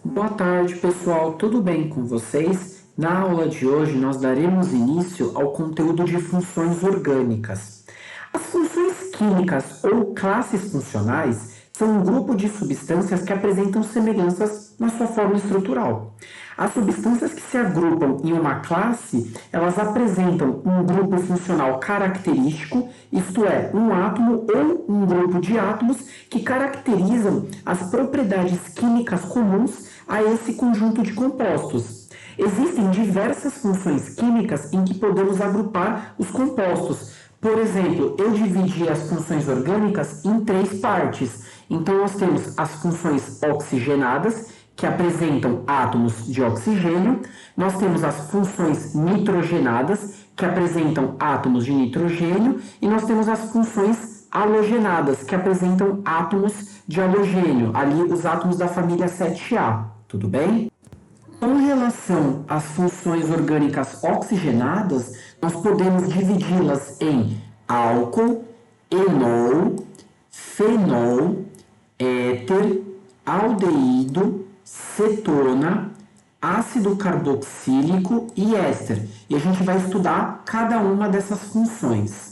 Boa tarde, pessoal. Tudo bem com vocês? Na aula de hoje, nós daremos início ao conteúdo de funções orgânicas. As funções químicas ou classes funcionais são um grupo de substâncias que apresentam semelhanças na sua forma estrutural. As substâncias que se agrupam em uma classe, elas apresentam um grupo funcional característico, isto é, um átomo ou um grupo de átomos que caracterizam as propriedades químicas comuns a esse conjunto de compostos. Existem diversas funções químicas em que podemos agrupar os compostos. Por exemplo, eu dividi as funções orgânicas em três partes. Então, nós temos as funções oxigenadas, que apresentam átomos de oxigênio. Nós temos as funções nitrogenadas, que apresentam átomos de nitrogênio. E nós temos as funções halogenadas, que apresentam átomos de halogênio, ali os átomos da família 7A. Tudo bem? Com relação às funções orgânicas oxigenadas, nós podemos dividi-las em álcool, enol, fenol, éter, aldeído, cetona, ácido carboxílico e éster. E a gente vai estudar cada uma dessas funções.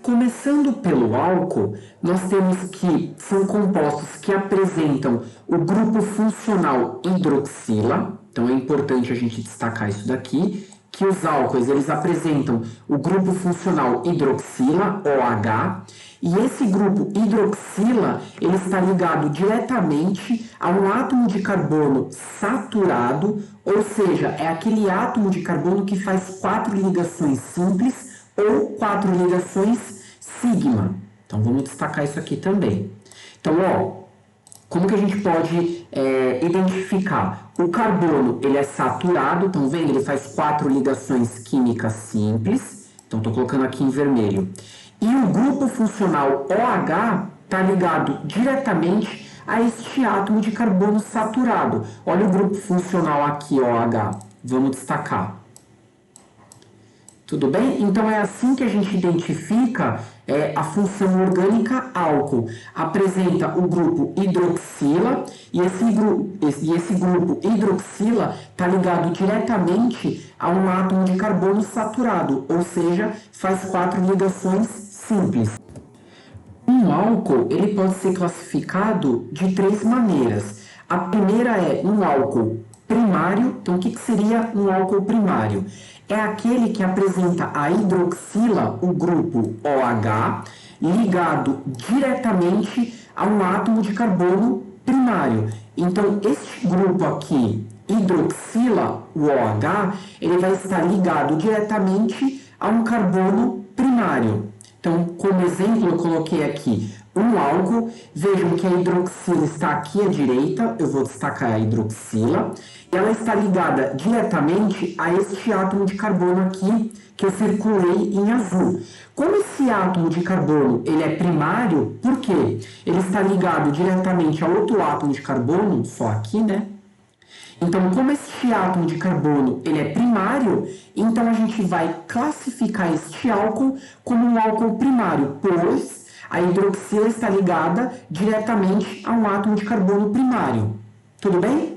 Começando pelo álcool, nós temos que são compostos que apresentam o grupo funcional hidroxila. Então é importante a gente destacar isso daqui, que os álcoois eles apresentam o grupo funcional hidroxila, OH, e esse grupo hidroxila ele está ligado diretamente a um átomo de carbono saturado, ou seja, é aquele átomo de carbono que faz 4 ligações simples ou 4 ligações sigma. Então, vamos destacar isso aqui também. Então, como que a gente pode identificar? O carbono, ele é saturado, então, vendo? Ele faz 4 ligações químicas simples. Então, estou colocando aqui em vermelho. E o grupo funcional OH está ligado diretamente a este átomo de carbono saturado. Olha o grupo funcional aqui, OH. Vamos destacar. Tudo bem? Então, é assim que a gente identifica a função orgânica álcool. Apresenta o grupo hidroxila e esse grupo hidroxila está ligado diretamente a um átomo de carbono saturado, ou seja, faz 4 ligações simples. Um álcool ele pode ser classificado de 3 maneiras. A primeira é um álcool primário. Então, o que seria um álcool primário? É aquele que apresenta a hidroxila, o grupo OH, ligado diretamente a um átomo de carbono primário. Então, este grupo aqui, hidroxila, o OH, ele vai estar ligado diretamente a um carbono primário. Então, como exemplo, eu coloquei aqui um álcool. Vejam que a hidroxila está aqui à direita, eu vou destacar a hidroxila. Ela está ligada diretamente a este átomo de carbono aqui, que eu circulei em azul. Como esse átomo de carbono ele é primário, por quê? Ele está ligado diretamente a outro átomo de carbono, só aqui, né? Então, como este átomo de carbono ele é primário, então a gente vai classificar este álcool como um álcool primário, pois a hidroxila está ligada diretamente a um átomo de carbono primário. Tudo bem?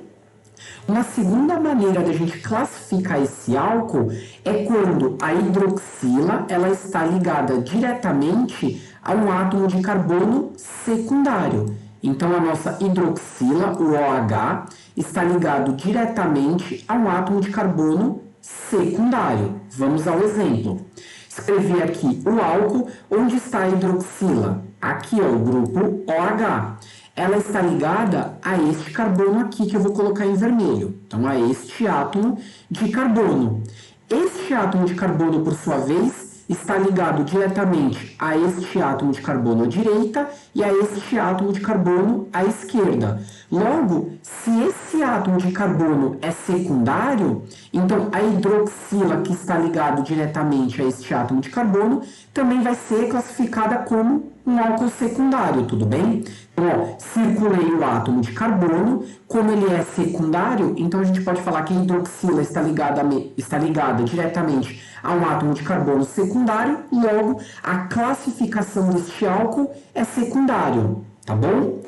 Uma segunda maneira da gente classificar esse álcool é quando a hidroxila ela está ligada diretamente a um átomo de carbono secundário. Então, a nossa hidroxila, o OH, está ligado diretamente a um átomo de carbono secundário. Vamos ao exemplo. Escrevi aqui o álcool. Onde está a hidroxila? Aqui é o grupo OH. Ela está ligada a este carbono aqui, que eu vou colocar em vermelho. Então, a este átomo de carbono. Este átomo de carbono, por sua vez, está ligado diretamente a este átomo de carbono à direita e a este átomo de carbono à esquerda. Logo, se esse átomo de carbono é secundário, então a hidroxila que está ligado diretamente a este átomo de carbono também vai ser classificada como um álcool secundário, tudo bem? Então, circulei o átomo de carbono, como ele é secundário, então a gente pode falar que a hidroxila está ligada diretamente a um átomo de carbono secundário, logo a classificação deste álcool é secundário, tá bom?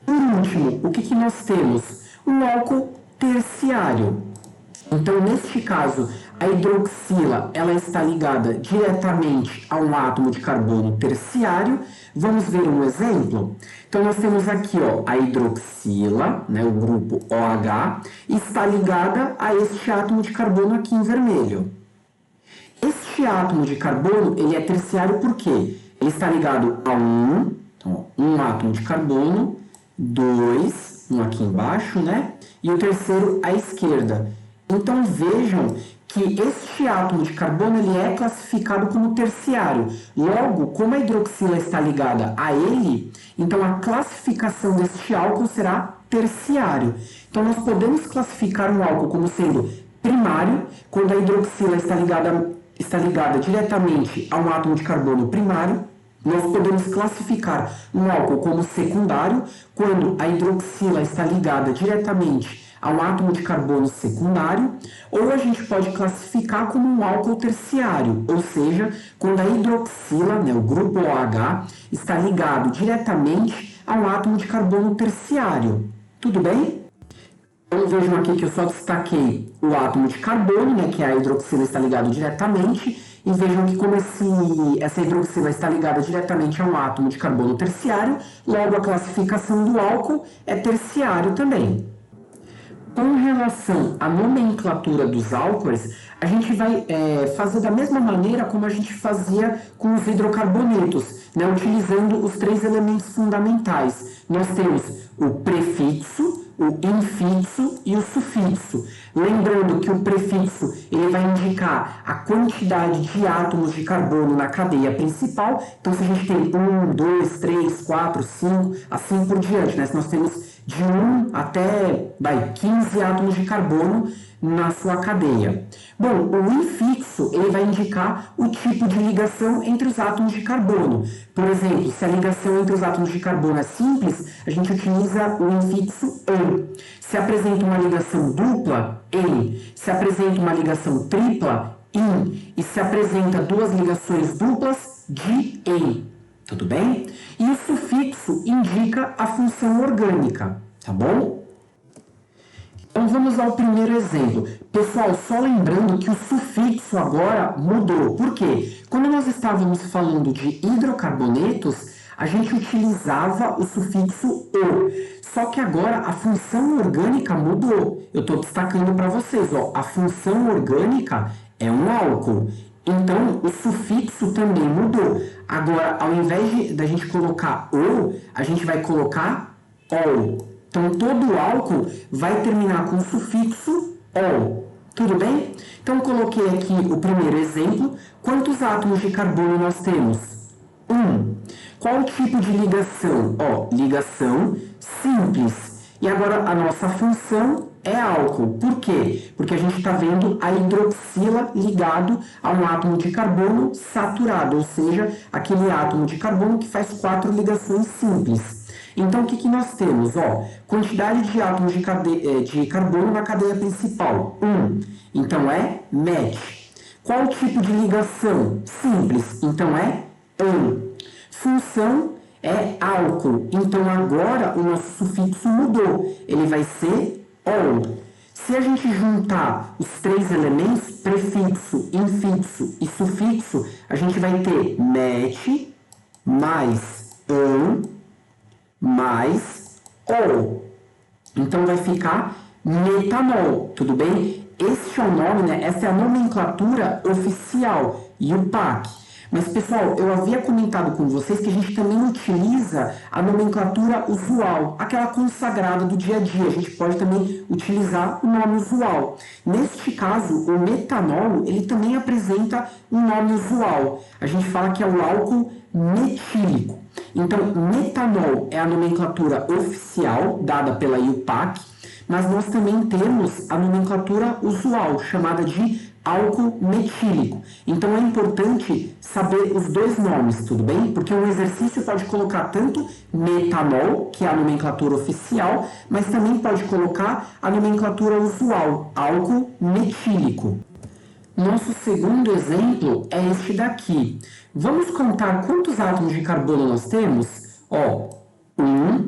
Por último, o que nós temos? Um álcool terciário. Então, neste caso, a hidroxila ela está ligada diretamente a um átomo de carbono terciário. Vamos ver um exemplo? Então, nós temos aqui a hidroxila, né, o grupo OH, está ligada a este átomo de carbono aqui em vermelho. Este átomo de carbono ele é terciário por quê? Ele está ligado a um átomo de carbono, dois, um aqui embaixo, né? E o terceiro à esquerda. Então vejam que este átomo de carbono ele é classificado como terciário. Logo, como a hidroxila está ligada a ele, então a classificação deste álcool será terciário. Então nós podemos classificar um álcool como sendo primário, quando a hidroxila está ligada diretamente a um átomo de carbono primário. Nós podemos classificar um álcool como secundário, quando a hidroxila está ligada diretamente a um átomo de carbono secundário, ou a gente pode classificar como um álcool terciário, ou seja, quando a hidroxila, né, o grupo OH, está ligado diretamente a um átomo de carbono terciário. Tudo bem? Então vejam aqui que eu só destaquei o átomo de carbono, né, que a hidroxila está ligado diretamente, e vejam que como essa hidroxila está ligada diretamente a um átomo de carbono terciário, logo a classificação do álcool é terciário também. Com relação à nomenclatura dos álcoois, a gente vai fazer da mesma maneira como a gente fazia com os hidrocarbonetos, né, utilizando os três elementos fundamentais. Nós temos o prefixo, o infixo e o sufixo. Lembrando que o prefixo ele vai indicar a quantidade de átomos de carbono na cadeia principal. Então, se a gente tem 1, 2, 3, 4, 5, assim por diante, né? Se nós temos de 1 até 15 átomos de carbono na sua cadeia. Bom, o infixo ele vai indicar o tipo de ligação entre os átomos de carbono. Por exemplo, se a ligação entre os átomos de carbono é simples, a gente utiliza o infixo "em". Se apresenta uma ligação dupla, "em". Se apresenta uma ligação tripla, "in". E se apresenta duas ligações duplas, de "em". Tudo bem? E o sufixo indica a função orgânica, tá bom? Então vamos ao primeiro exemplo. Pessoal, só lembrando que o sufixo agora mudou. Por quê? Quando nós estávamos falando de hidrocarbonetos, a gente utilizava o sufixo "o". Só que agora a função orgânica mudou. Eu estou destacando para vocês, a função orgânica é um álcool. Então, o sufixo também mudou. Agora, ao invés da gente colocar "o", a gente vai colocar "ol". Então, todo álcool vai terminar com o sufixo "ol". Tudo bem? Então, coloquei aqui o primeiro exemplo. Quantos átomos de carbono nós temos? 1. Qual o tipo de ligação? Ligação simples. E agora, a nossa função é álcool. Por quê? Porque a gente está vendo a hidroxila ligado a um átomo de carbono saturado, ou seja, aquele átomo de carbono que faz 4 ligações simples. Então, o que nós temos? Quantidade de átomos de carbono na cadeia principal, 1. Então, é match. Qual tipo de ligação? Simples. Então, é "an". Função é álcool. Então, agora o nosso sufixo mudou. Ele vai ser "ol". Se a gente juntar os três elementos, prefixo, infixo e sufixo, a gente vai ter match mais "an" mais "ol". Então vai ficar metanol, tudo bem? Este é o nome, né? Essa é a nomenclatura oficial, IUPAC. Mas, pessoal, eu havia comentado com vocês que a gente também utiliza a nomenclatura usual, aquela consagrada do dia a dia. A gente pode também utilizar o nome usual. Neste caso, o metanol, ele também apresenta um nome usual. A gente fala que é o álcool metílico. Então, metanol é a nomenclatura oficial dada pela IUPAC, mas nós também temos a nomenclatura usual, chamada de álcool metílico. Então é importante saber os dois nomes, tudo bem? Porque um exercício pode colocar tanto metanol, que é a nomenclatura oficial, mas também pode colocar a nomenclatura usual, álcool metílico. Nosso segundo exemplo é este daqui. Vamos contar quantos átomos de carbono nós temos? 1,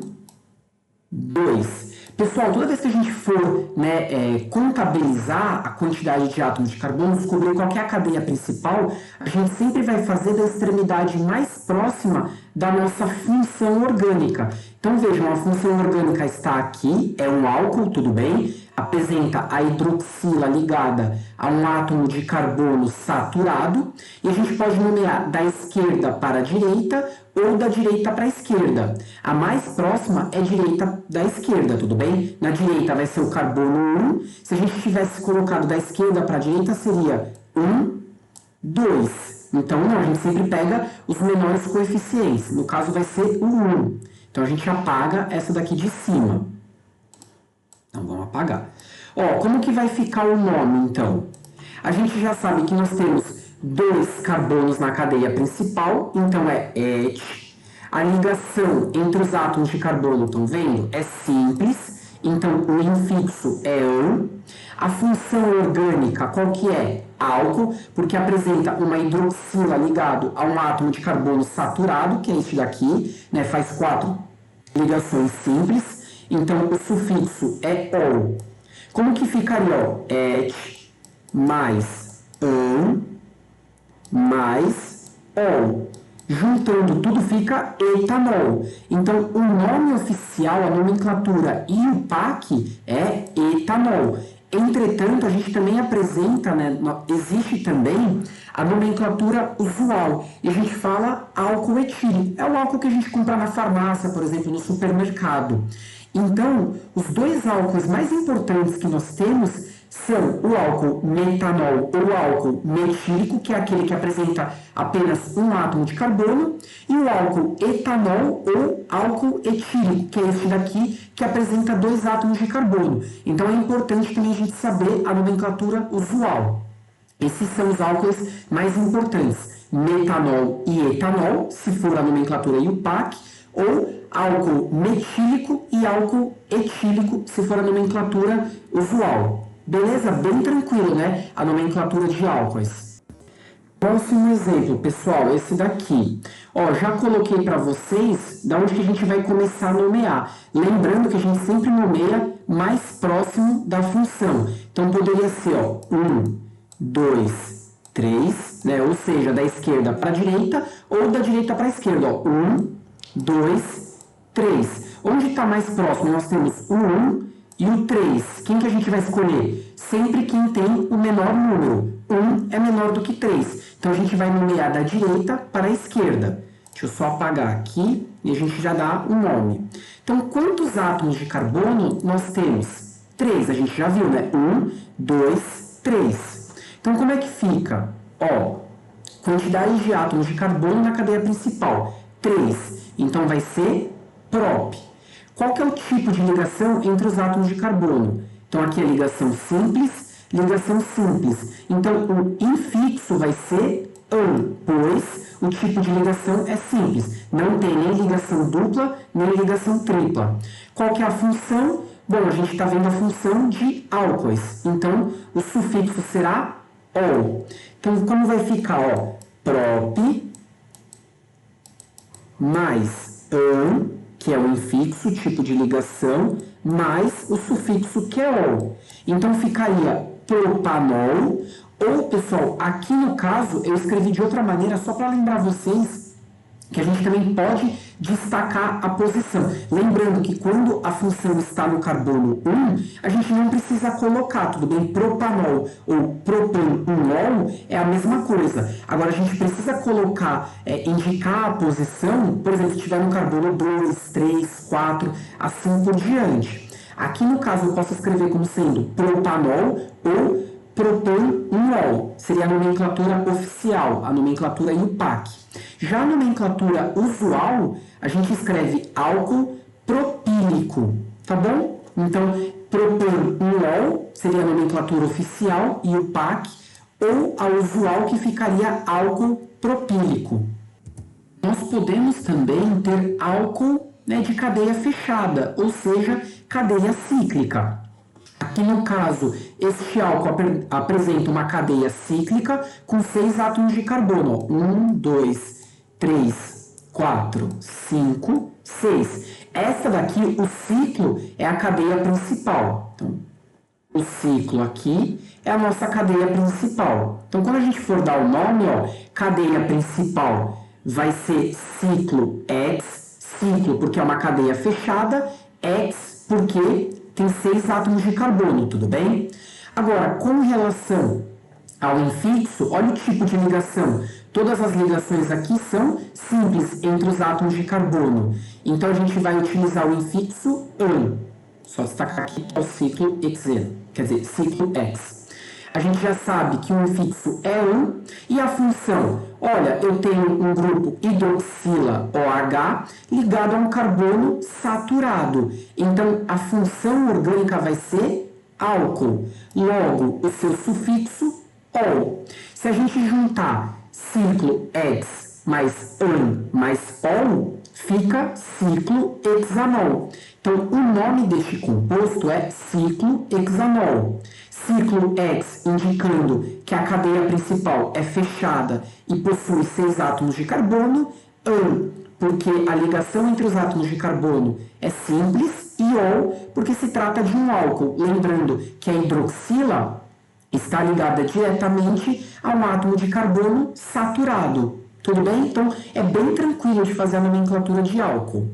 2. Pessoal, toda vez que a gente for, né, contabilizar a quantidade de átomos de carbono, descobrir qual que é a cadeia principal, a gente sempre vai fazer da extremidade mais próxima da nossa função orgânica. Então vejam, a função orgânica está aqui, é um álcool, tudo bem? Apresenta a hidroxila ligada a um átomo de carbono saturado, e a gente pode nomear da esquerda para a direita ou da direita para a esquerda. A mais próxima é direita da esquerda, tudo bem? Na direita vai ser o carbono 1. Se a gente tivesse colocado da esquerda para a direita, seria 1, 2. Então, não, a gente sempre pega os menores coeficientes. No caso, vai ser o 1. Então, a gente apaga essa daqui de cima. Então, vamos apagar. Ó, como que vai ficar o nome, então? A gente já sabe que nós temos 2 carbonos na cadeia principal, então é et. A ligação entre os átomos de carbono, estão vendo? É simples, então o infixo é ão. A função orgânica, qual que é? Álcool, porque apresenta uma hidroxila ligado a um átomo de carbono saturado, que é este daqui, né? Faz 4 ligações simples, então o sufixo é ol. Como que ficaria, ó? Et mais ão mais ol. Juntando tudo fica etanol. Então, o nome oficial, a nomenclatura IUPAC é etanol. Entretanto, a gente também apresenta, né, existe também a nomenclatura usual. E a gente fala álcool etílico. É o álcool que a gente compra na farmácia, por exemplo, no supermercado. Então, os 2 álcools mais importantes que nós temos são o álcool metanol ou o álcool metílico, que é aquele que apresenta apenas um átomo de carbono, e o álcool etanol ou álcool etílico, que é esse daqui, que apresenta 2 átomos de carbono. Então é importante também a gente saber a nomenclatura usual. Esses são os álcools mais importantes, metanol e etanol, se for a nomenclatura IUPAC, ou álcool metílico e álcool etílico, se for a nomenclatura usual. Beleza? Bem tranquilo, né? A nomenclatura de álcoois. Próximo exemplo, pessoal, esse daqui. Ó, já coloquei para vocês da onde que a gente vai começar a nomear. Lembrando que a gente sempre nomeia mais próximo da função. Então, poderia ser, ó, 1, 2, 3, né? Ou seja, da esquerda para a direita ou da direita para a esquerda, ó. 1, 2, 3. Onde está mais próximo? Nós temos o 1 e o 3, quem que a gente vai escolher? Sempre quem tem o menor número. 1 é menor do que 3. Então, a gente vai nomear da direita para a esquerda. Deixa eu só apagar aqui e a gente já dá o nome. Então, quantos átomos de carbono nós temos? 3, a gente já viu, né? 1, 2, 3. Então, como é que fica? Ó, quantidade de átomos de carbono na cadeia principal. 3. Então, vai ser prop. Qual que é o tipo de ligação entre os átomos de carbono? Então, aqui é ligação simples, ligação simples. Então, o infixo vai ser ão, pois o tipo de ligação é simples. Não tem nem ligação dupla, nem ligação tripla. Qual que é a função? Bom, a gente está vendo a função de álcoois. Então, o sufixo será ol. Então, como vai ficar? Ó, prop mais ão, que é o infixo, tipo de ligação, mais o sufixo que é ol. Então, ficaria propanol, ou, pessoal, aqui no caso, eu escrevi de outra maneira, só para lembrar vocês que a gente também pode destacar a posição. Lembrando que quando a função está no carbono 1, a gente não precisa colocar, tudo bem? Propanol ou propanol é a mesma coisa. Agora, a gente precisa colocar, indicar a posição, por exemplo, se estiver no carbono 2, 3, 4, assim por diante. Aqui, no caso, eu posso escrever como sendo propanol ou propanol. Seria a nomenclatura oficial, a nomenclatura IUPAC. Já a nomenclatura usual, a gente escreve álcool propílico, tá bom? Então, propanol seria a nomenclatura oficial, IUPAC, ou a usual que ficaria álcool propílico. Nós podemos também ter álcool, né, de cadeia fechada, ou seja, cadeia cíclica. Aqui no caso, este álcool apresenta uma cadeia cíclica com 6 átomos de carbono. 1, 2, 3, 4, 5, 6. Essa daqui, o ciclo, é a cadeia principal. Então, o ciclo aqui é a nossa cadeia principal. Então, quando a gente for dar o nome, ó, cadeia principal vai ser ciclo X, ciclo porque é uma cadeia fechada, X porque tem 6 átomos de carbono, tudo bem? Agora, com relação ao infixo, olha o tipo de ligação. Todas as ligações aqui são simples entre os átomos de carbono. Então, a gente vai utilizar o infixo AN. Só destacar aqui o ciclo XN, quer dizer, ciclo X. A gente já sabe que o infixo é AN e a função, olha, eu tenho um grupo hidroxila OH ligado a um carbono saturado. Então, a função orgânica vai ser álcool. Logo, o seu sufixo ol. Se a gente juntar ciclo X mais AN mais ol, fica ciclo hexanol. Então, o nome deste composto é ciclo hexanol. Ciclo X indicando que a cadeia principal é fechada e possui 6 átomos de carbono. AN, porque a ligação entre os átomos de carbono é simples. E ol, porque se trata de um álcool. Lembrando que a hidroxila está ligada diretamente a um átomo de carbono saturado. Tudo bem? Então, é bem tranquilo de fazer a nomenclatura de álcool.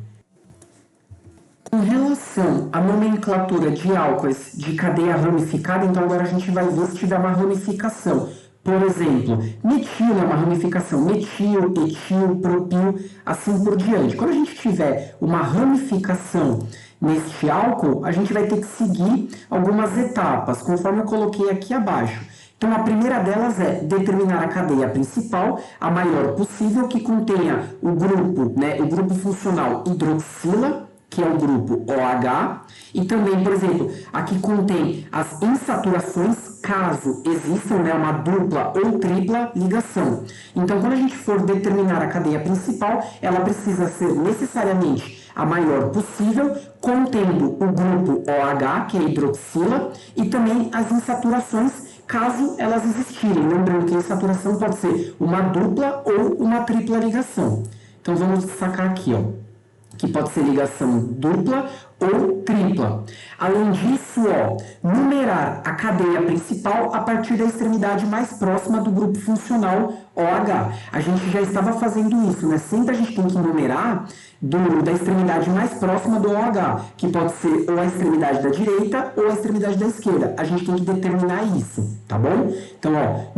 Com relação à nomenclatura de álcoois de cadeia ramificada, então agora a gente vai ver se tiver uma ramificação. Por exemplo, metil é uma ramificação, metil, etil, propil, assim por diante. Quando a gente tiver uma ramificação neste álcool, a gente vai ter que seguir algumas etapas, conforme eu coloquei aqui abaixo. Então, a primeira delas é determinar a cadeia principal, a maior possível, que contenha o grupo funcional hidroxila, que é o grupo OH, e também, por exemplo, aqui contém as insaturações, caso existam uma dupla ou tripla ligação. Então, quando a gente for determinar a cadeia principal, ela precisa ser necessariamente a maior possível, contendo o grupo OH, que é hidroxila, e também as insaturações, caso elas existirem. Lembrando que a insaturação pode ser uma dupla ou uma tripla ligação. Então, vamos destacar aqui, ó, que pode ser ligação dupla ou tripla. Além disso, ó, numerar a cadeia principal a partir da extremidade mais próxima do grupo funcional OH. A gente já estava fazendo isso, né? Sempre a gente tem que numerar da extremidade mais próxima do OH, que pode ser ou a extremidade da direita ou a extremidade da esquerda. A gente tem que determinar isso, tá bom? Então, ó,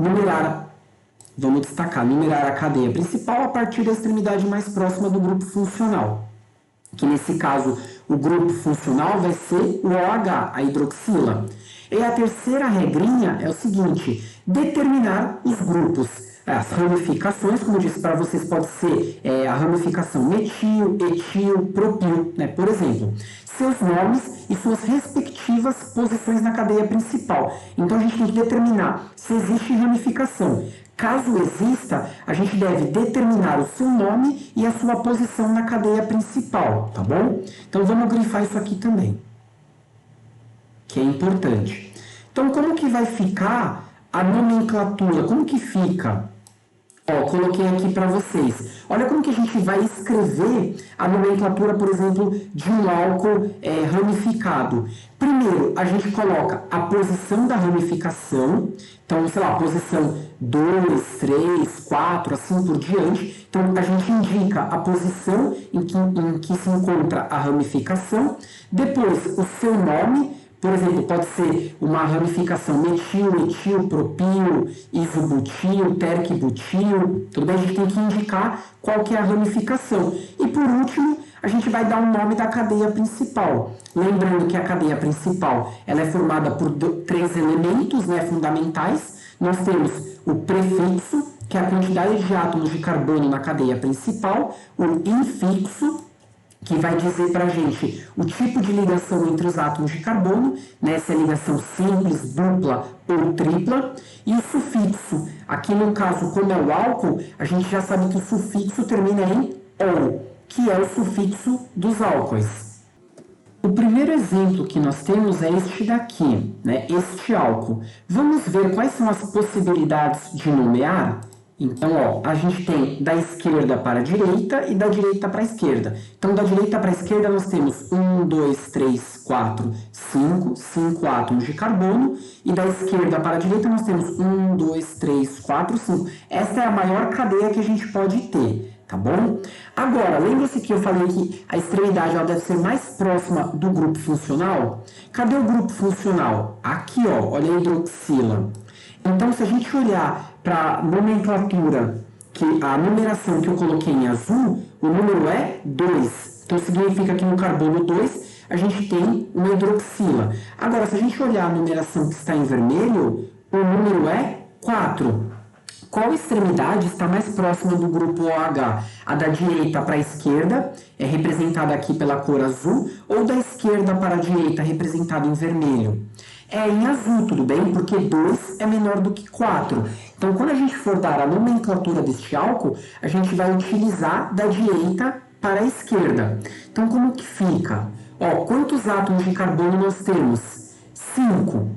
vamos destacar, numerar a cadeia principal a partir da extremidade mais próxima do grupo funcional. Que nesse caso o grupo funcional vai ser o OH, a hidroxila. E a terceira regrinha é o seguinte: determinar os grupos. As ramificações, como eu disse para vocês, pode ser a ramificação metil, etil, propil, né? Por exemplo, seus nomes e suas respectivas posições na cadeia principal. Então a gente tem que determinar se existe ramificação. Caso exista, a gente deve determinar o seu nome e a sua posição na cadeia principal, tá bom? Então vamos grifar isso aqui também, que é importante. Então, como que vai ficar a nomenclatura? Como que fica? Ó, coloquei aqui para vocês. Olha como que a gente vai escrever a nomenclatura, por exemplo, de um álcool ramificado. Primeiro, a gente coloca a posição da ramificação. Então, sei lá, posição 2, 3, 4, assim por diante. Então, a gente indica a posição em que se encontra a ramificação. Depois, o seu nome. Por exemplo, pode ser uma ramificação metil, etil, propil, isobutil, terquibutil. Tudo bem? A gente tem que indicar qual que é a ramificação. E por último, a gente vai dar o nome da cadeia principal. Lembrando que a cadeia principal ela é formada por 3 elementos, né, fundamentais. Nós temos o prefixo, que é a quantidade de átomos de carbono na cadeia principal, o infixo, que vai dizer para a gente o tipo de ligação entre os átomos de carbono, né, se é ligação simples, dupla ou tripla, e o sufixo. Aqui no caso, como é o álcool, a gente já sabe que o sufixo termina em -ol, que é o sufixo dos álcoois. O primeiro exemplo que nós temos é este daqui, né, este álcool. Vamos ver quais são as possibilidades de nomear? Então, ó, a gente tem da esquerda para a direita e da direita para a esquerda. Então, da direita para a esquerda, nós temos 1, 2, 3, 4, 5 átomos de carbono. E da esquerda para a direita, nós temos 1, 2, 3, 4, 5. Essa é a maior cadeia que a gente pode ter, tá bom? Agora, lembra-se que eu falei que a extremidade ela deve ser mais próxima do grupo funcional? Cadê o grupo funcional? Aqui, ó, olha a hidroxila. Então, se a gente olhar para a nomenclatura, a numeração que eu coloquei em azul, o número é 2. Então, significa que no carbono 2 a gente tem uma hidroxila. Agora, se a gente olhar a numeração que está em vermelho, o número é 4. Qual extremidade está mais próxima do grupo OH? A da direita para a esquerda, é representada aqui pela cor azul, ou da esquerda para a direita, representada em vermelho? É em azul, tudo bem? Porque 2 é menor do que 4. Então, quando a gente for dar a nomenclatura deste álcool, a gente vai utilizar da direita para a esquerda. Então, como que fica? Ó, quantos átomos de carbono nós temos? 5.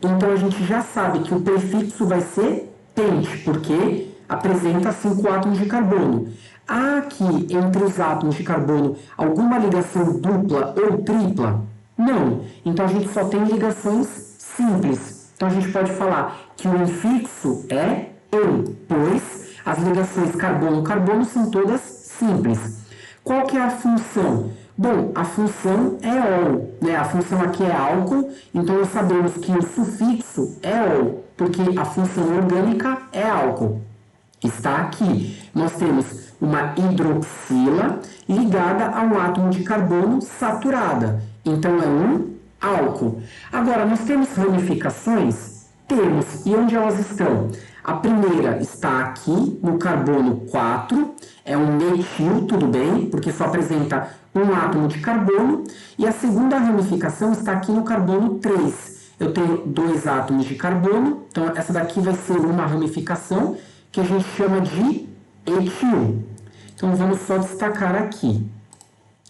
Então, a gente já sabe que o prefixo vai ser pente, porque apresenta 5 átomos de carbono. Há aqui, entre os átomos de carbono, alguma ligação dupla ou tripla? Não. Então, a gente só tem ligações simples. Então, a gente pode falar que o infixo é EN, pois as ligações carbono-carbono são todas simples. Qual que é a função? Bom, a função é ol, né? A função aqui é álcool, então nós sabemos que o sufixo é ol, porque a função orgânica é álcool. Está aqui. Nós temos uma hidroxila ligada a um átomo de carbono saturada. Então, é um álcool. Agora, nós temos ramificações? Temos. E onde elas estão? A primeira está aqui no carbono 4. É um metil, tudo bem? Porque só apresenta um átomo de carbono. E a segunda ramificação está aqui no carbono 3. Eu tenho 2 átomos de carbono. Então, essa daqui vai ser uma ramificação que a gente chama de etil. Então, vamos só destacar aqui.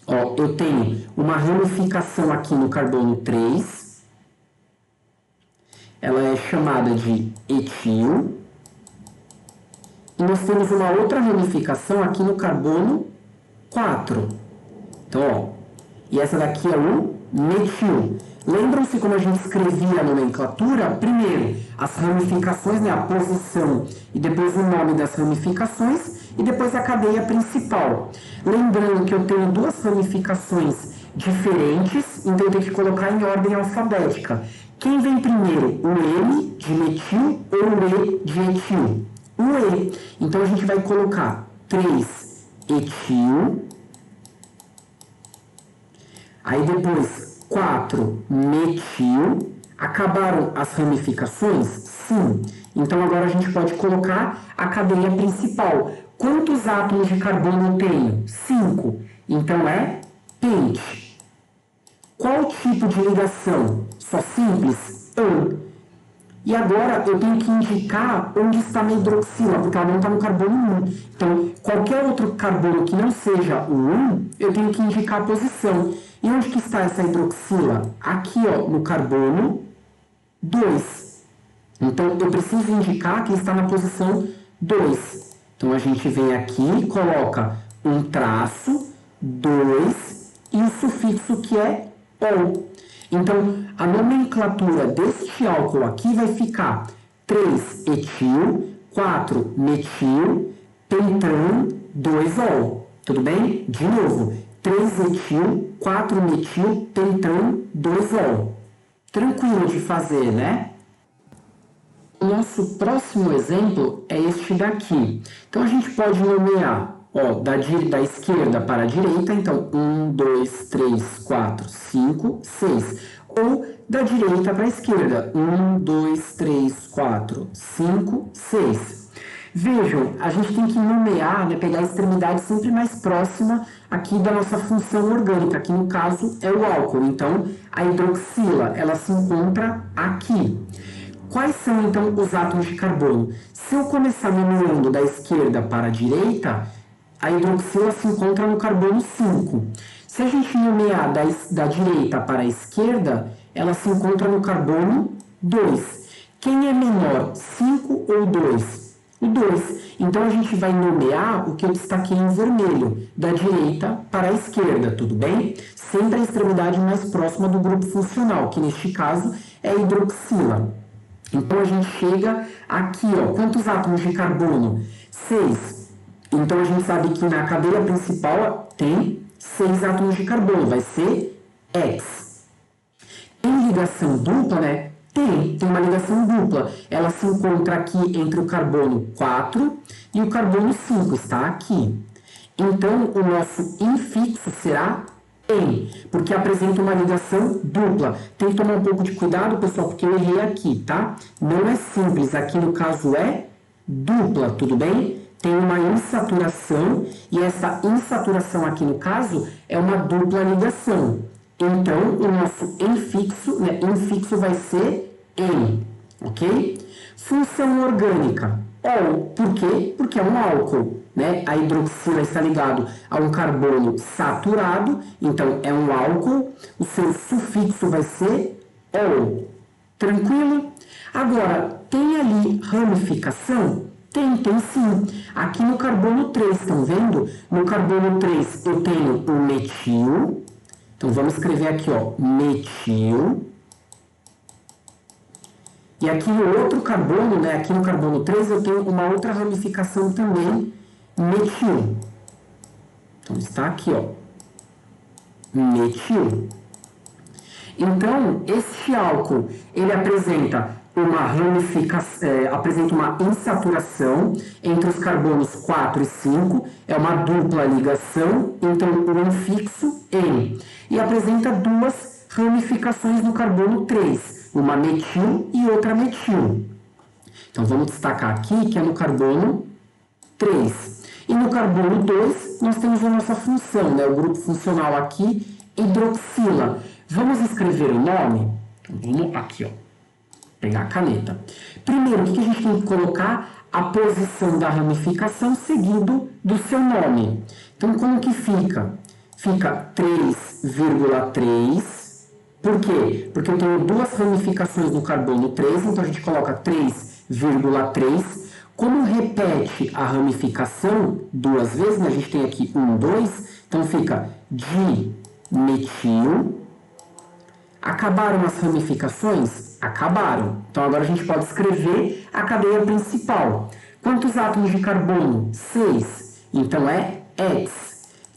Ó, eu tenho uma ramificação aqui no carbono 3. Ela é chamada de etil. E nós temos uma outra ramificação aqui no carbono 4. Então, ó, e essa daqui é o metil. Lembram-se como a gente escrevia a nomenclatura? Primeiro, as ramificações, né, a posição e depois o nome das ramificações e depois a cadeia principal. Lembrando que eu tenho 2 ramificações diferentes, então eu tenho que colocar em ordem alfabética. Quem vem primeiro, o M de metil ou o E de etil? O E. Então a gente vai colocar 3 etil, aí depois 4 metil. Acabaram as ramificações? Sim. Então agora a gente pode colocar a cadeia principal. Quantos átomos de carbono eu tenho? 5. Então é pente. Qual tipo de ligação? Só simples? AN. E agora eu tenho que indicar onde está a minha hidroxila, porque ela não está no carbono 1. Então, qualquer outro carbono que não seja o 1, eu tenho que indicar a posição. E onde que está essa hidroxila? Aqui, ó, no carbono 2. Então, eu preciso indicar que está na posição 2. Então, a gente vem aqui, coloca um traço, 2, e o sufixo que é ol. Então, a nomenclatura deste álcool aqui vai ficar 3 etil, 4 metil, pentran, 2-ol. Tudo bem? De novo, 3 etil, 4 metil, pentran, 2-ol. Tranquilo de fazer, né? O nosso próximo exemplo é este daqui. Então, a gente pode nomear, ó, da esquerda para a direita, então 1, 2, 3, 4, 5, 6. Ou da direita para a esquerda, 1, 2, 3, 4, 5, 6. Vejam, a gente tem que nomear, né, pegar a extremidade sempre mais próxima aqui da nossa função orgânica, que no caso é o álcool. Então, a hidroxila, ela se encontra aqui. Quais são, então, os átomos de carbono? Se eu começar nomeando da esquerda para a direita, a hidroxila se encontra no carbono 5. Se a gente nomear da direita para a esquerda, ela se encontra no carbono 2. Quem é menor, 5 ou 2? o 2. Então, a gente vai nomear o que eu destaquei em vermelho, da direita para a esquerda, tudo bem? Sempre a extremidade mais próxima do grupo funcional, que neste caso é a hidroxila. Então, a gente chega aqui, ó, quantos átomos de carbono? 6. Então, a gente sabe que na cadeia principal tem 6 átomos de carbono, vai ser X. Tem ligação dupla, né? Tem uma ligação dupla. Ela se encontra aqui entre o carbono 4 e o carbono 5, está aqui. Então, o nosso infixo será em, porque apresenta uma ligação dupla. Tem que tomar um pouco de cuidado, pessoal, porque eu errei aqui, tá? Não é simples, aqui no caso é dupla, tudo bem? Tem uma insaturação, e essa insaturação aqui no caso é uma dupla ligação. Então, o nosso infixo, né, infixo vai ser em, ok? Função orgânica, ou, por quê? Porque é um álcool, né? A hidroxila está ligado a um carbono saturado, então é um álcool, o seu sufixo vai ser ou, tranquilo? Agora, tem ali ramificação? Tem sim. Aqui no carbono 3, estão vendo? No carbono 3 eu tenho o metil. Então, vamos escrever aqui, ó, metil. E aqui no outro carbono, né, aqui no carbono 3, eu tenho uma outra ramificação também, metil. Então, está aqui, ó, metil. Então, este álcool, ele apresenta uma ramificação, apresenta uma insaturação entre os carbonos 4 e 5, é uma dupla ligação, então o infixo em. E apresenta duas ramificações no carbono 3, uma metil e outra metil. Então, vamos destacar aqui que é no carbono 3. E no carbono 2, nós temos a nossa função, né? O grupo funcional aqui, hidroxila. Vamos escrever o nome? Então, vamos aqui, ó, pegar a caneta. Primeiro, o que a gente tem que colocar? A posição da ramificação seguido do seu nome. Então, como que fica? Fica 3,3. Por quê? Porque eu tenho duas ramificações no carbono 3, então a gente coloca 3,3. Como repete a ramificação duas vezes, né? A gente tem aqui 1, 2, então fica dimetil. Acabaram as ramificações? Acabaram. Então, agora a gente pode escrever a cadeia principal. Quantos átomos de carbono? 6. Então, é X.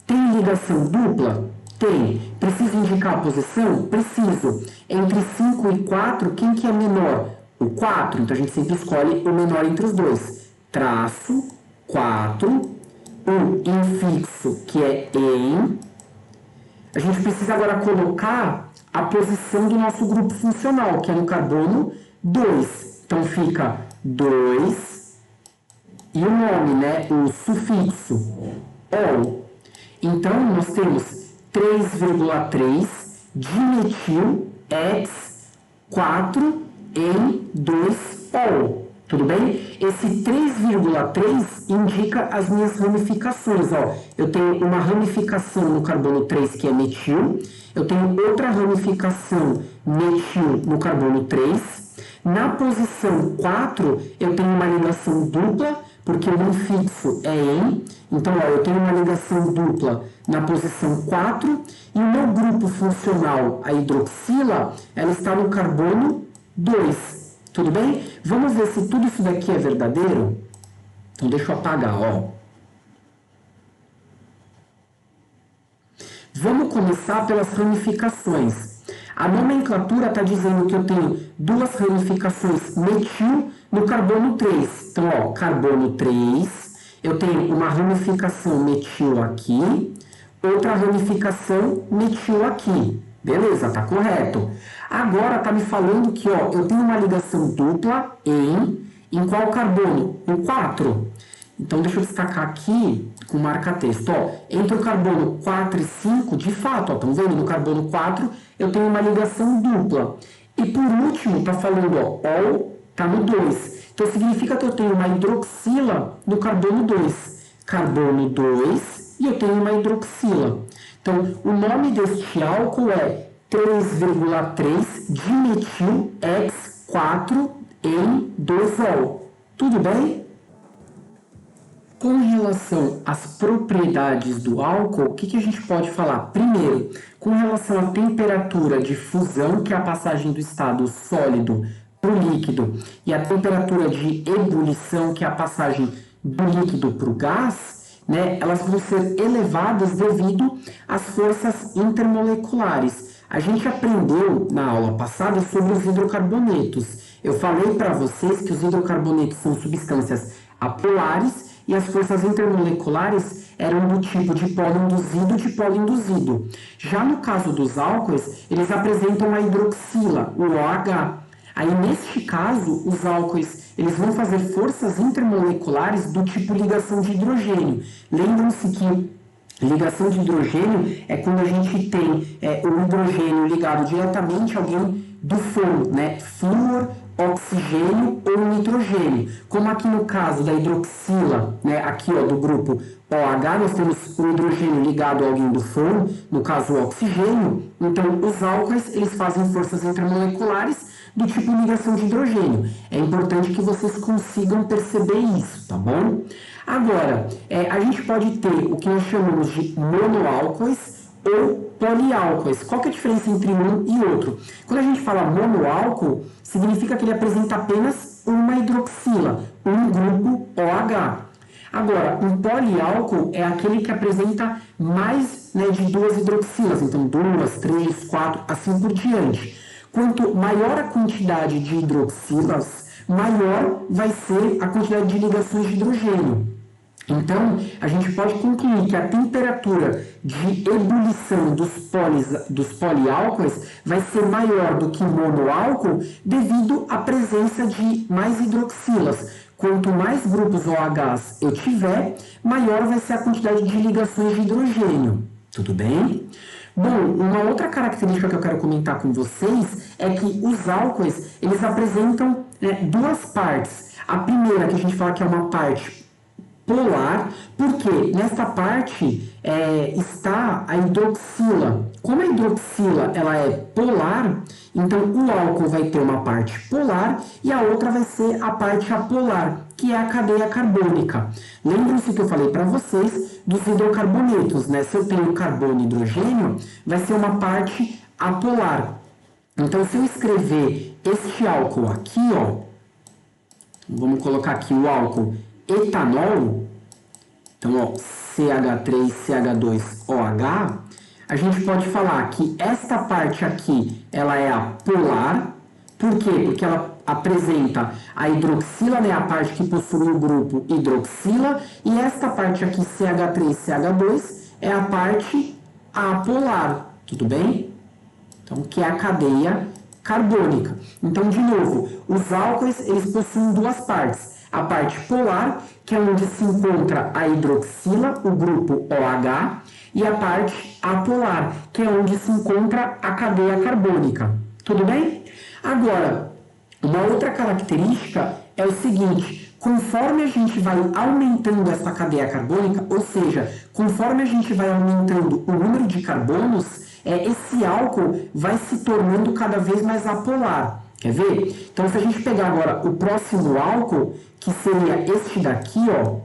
Tem ligação dupla? Tem. Preciso indicar a posição? Preciso. Entre 5 e 4, quem que é menor? O 4. Então, a gente sempre escolhe o menor entre os dois. Traço, 4. O infixo, que é em. A gente precisa agora colocar a posição do nosso grupo funcional, que é no carbono 2. Então, fica 2 e o nome, né, o sufixo, ol. Então, nós temos 3,3 dimetil X 4 em 2ol. Tudo bem? Esse 3,3 indica as minhas ramificações. Ó. Eu tenho uma ramificação no carbono 3, que é metil. Eu tenho outra ramificação metil no carbono 3. Na posição 4, eu tenho uma ligação dupla, porque o infixo é em. Então, ó, eu tenho uma ligação dupla na posição 4. E o meu grupo funcional, a hidroxila, ela está no carbono 2. Tudo bem? Vamos ver se tudo isso daqui é verdadeiro? Então, deixa eu apagar, ó. Vamos começar pelas ramificações. A nomenclatura está dizendo que eu tenho duas ramificações metil no carbono 3. Então, ó, carbono 3, eu tenho uma ramificação metil aqui, outra ramificação metil aqui. Beleza, tá correto. Agora tá me falando que, ó, eu tenho uma ligação dupla em qual carbono? O 4. Então, deixa eu destacar aqui com marca-texto, ó. Entre o carbono 4 e 5, de fato, ó, estão vendo? No carbono 4, eu tenho uma ligação dupla. E por último, tá falando, ó, ol tá no 2. Então, significa que eu tenho uma hidroxila no carbono 2. Carbono 2 e eu tenho uma hidroxila. Então, o nome deste álcool é 3,3 dimetil X 4 em 2ol. Tudo bem? Com relação às propriedades do álcool, o que a gente pode falar? Primeiro, com relação à temperatura de fusão, que é a passagem do estado sólido para o líquido, e a temperatura de ebulição, que é a passagem do líquido para o gás, né, elas vão ser elevadas devido às forças intermoleculares. A gente aprendeu na aula passada sobre os hidrocarbonetos. Eu falei para vocês que os hidrocarbonetos são substâncias apolares e as forças intermoleculares eram do tipo de polo induzido e de polo induzido. Já no caso dos álcoois, eles apresentam a hidroxila, o OH. Aí, neste caso, os álcoois eles vão fazer forças intermoleculares do tipo ligação de hidrogênio. Lembram-se que ligação de hidrogênio é quando a gente tem o hidrogênio ligado diretamente a alguém do foro, né? Flúor, oxigênio ou nitrogênio. Como aqui no caso da hidroxila, né? Aqui ó, do grupo OH, nós temos o hidrogênio ligado a alguém do foro, no caso o oxigênio. Então, os álcoois eles fazem forças intermoleculares do tipo ligação de hidrogênio. É importante que vocês consigam perceber isso, tá bom? Agora, a gente pode ter o que nós chamamos de monoálcoois ou poliálcoois. Qual que é a diferença entre um e outro? Quando a gente fala monoálcool, significa que ele apresenta apenas uma hidroxila, um grupo OH. Agora, um poliálcool é aquele que apresenta mais, né, de duas hidroxilas, então 2, 3, 4, assim por diante. Quanto maior a quantidade de hidroxilas, maior vai ser a quantidade de ligações de hidrogênio. Então, a gente pode concluir que a temperatura de ebulição dos poliálcoois vai ser maior do que monoálcool devido à presença de mais hidroxilas. Quanto mais grupos OHs eu tiver, maior vai ser a quantidade de ligações de hidrogênio. Tudo bem? Bom, uma outra característica que eu quero comentar com vocês é que os álcoois, eles apresentam duas partes. A primeira, que a gente fala que é uma parte polar, porque nesta parte está a hidroxila. Como a hidroxila ela é polar, então o álcool vai ter uma parte polar e a outra vai ser a parte apolar, que é a cadeia carbônica. Lembram-se que eu falei para vocês dos hidrocarbonetos, né? Se eu tenho carbono e hidrogênio, vai ser uma parte apolar. Então, se eu escrever este álcool aqui, ó, vamos colocar aqui o álcool etanol, então, ó, CH3CH2OH, a gente pode falar que esta parte aqui, ela é a polar. Por quê? Porque ela apresenta a hidroxila, né, a parte que possui o grupo hidroxila, e esta parte aqui, CH3CH2, é a parte apolar, tudo bem? Então, que é a cadeia carbônica. Então, de novo, os álcoois, eles possuem duas partes. A parte polar, que é onde se encontra a hidroxila, o grupo OH, e a parte apolar, que é onde se encontra a cadeia carbônica. Tudo bem? Agora, uma outra característica é o seguinte: conforme a gente vai aumentando essa cadeia carbônica, ou seja, conforme a gente vai aumentando o número de carbonos, esse álcool vai se tornando cada vez mais apolar. Quer ver? Então, se a gente pegar agora o próximo álcool, que seria este daqui, ó,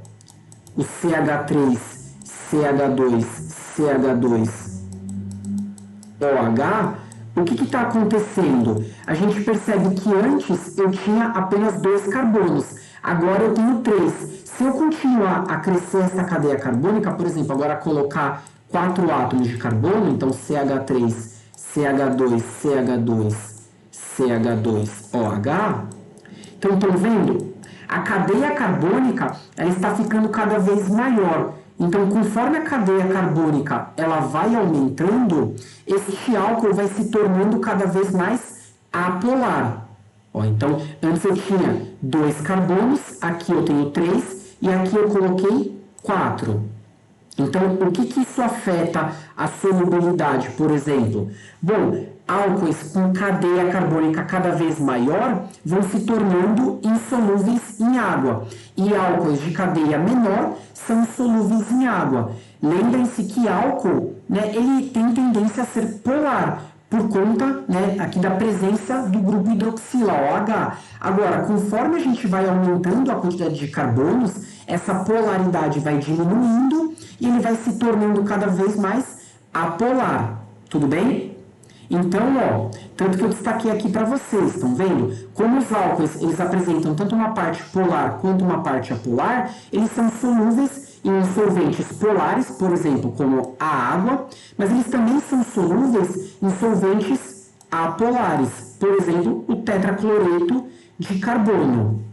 o CH3CH2CH2OH, o que está acontecendo? A gente percebe que antes eu tinha apenas 2 carbonos, agora eu tenho 3. Se eu continuar a crescer essa cadeia carbônica, por exemplo, agora colocar 4 átomos de carbono, então CH3, CH2, CH2, CH2OH, então estão vendo? A cadeia carbônica ela está ficando cada vez maior. Então, conforme a cadeia carbônica ela vai aumentando, este álcool vai se tornando cada vez mais apolar. Ó, então, antes eu tinha 2 carbonos, aqui eu tenho 3 e aqui eu coloquei 4. Então, o que isso afeta a solubilidade, por exemplo? Bom, álcoois com cadeia carbônica cada vez maior vão se tornando insolúveis em água. E álcoois de cadeia menor são solúveis em água. Lembrem-se que álcool, né, ele tem tendência a ser polar. por conta, né, aqui da presença do grupo hidroxila, OH. Agora, conforme a gente vai aumentando a quantidade de carbonos, essa polaridade vai diminuindo e ele vai se tornando cada vez mais apolar. Tudo bem? Então, ó, tanto que eu destaquei aqui para vocês, estão vendo? Como os álcoois, eles apresentam tanto uma parte polar quanto uma parte apolar, eles são solúveis em solventes polares, por exemplo, como a água, mas eles também são solúveis em solventes apolares, por exemplo, o tetracloreto de carbono.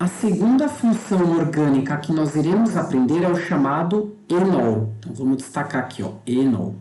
A segunda função orgânica que nós iremos aprender é o chamado enol. Então, vamos destacar aqui, ó, enol.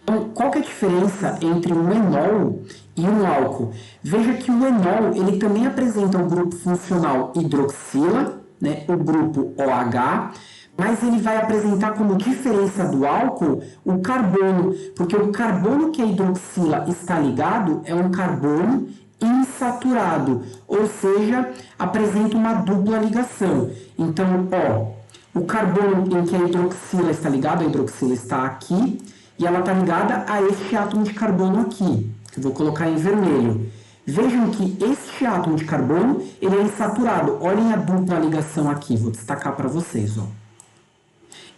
Então, qual que é a diferença entre um enol e um álcool? Veja que o enol, ele também apresenta o grupo funcional hidroxila, né, o grupo OH, mas ele vai apresentar como diferença do álcool o carbono, porque o carbono que a hidroxila está ligado é um carbono insaturado, ou seja, apresenta uma dupla ligação. Então, ó, o carbono em que a hidroxila está ligado, a hidroxila está aqui, e ela está ligada a este átomo de carbono aqui, que eu vou colocar em vermelho. Vejam que este átomo de carbono, ele é insaturado. Olhem a dupla ligação aqui, vou destacar para vocês, ó.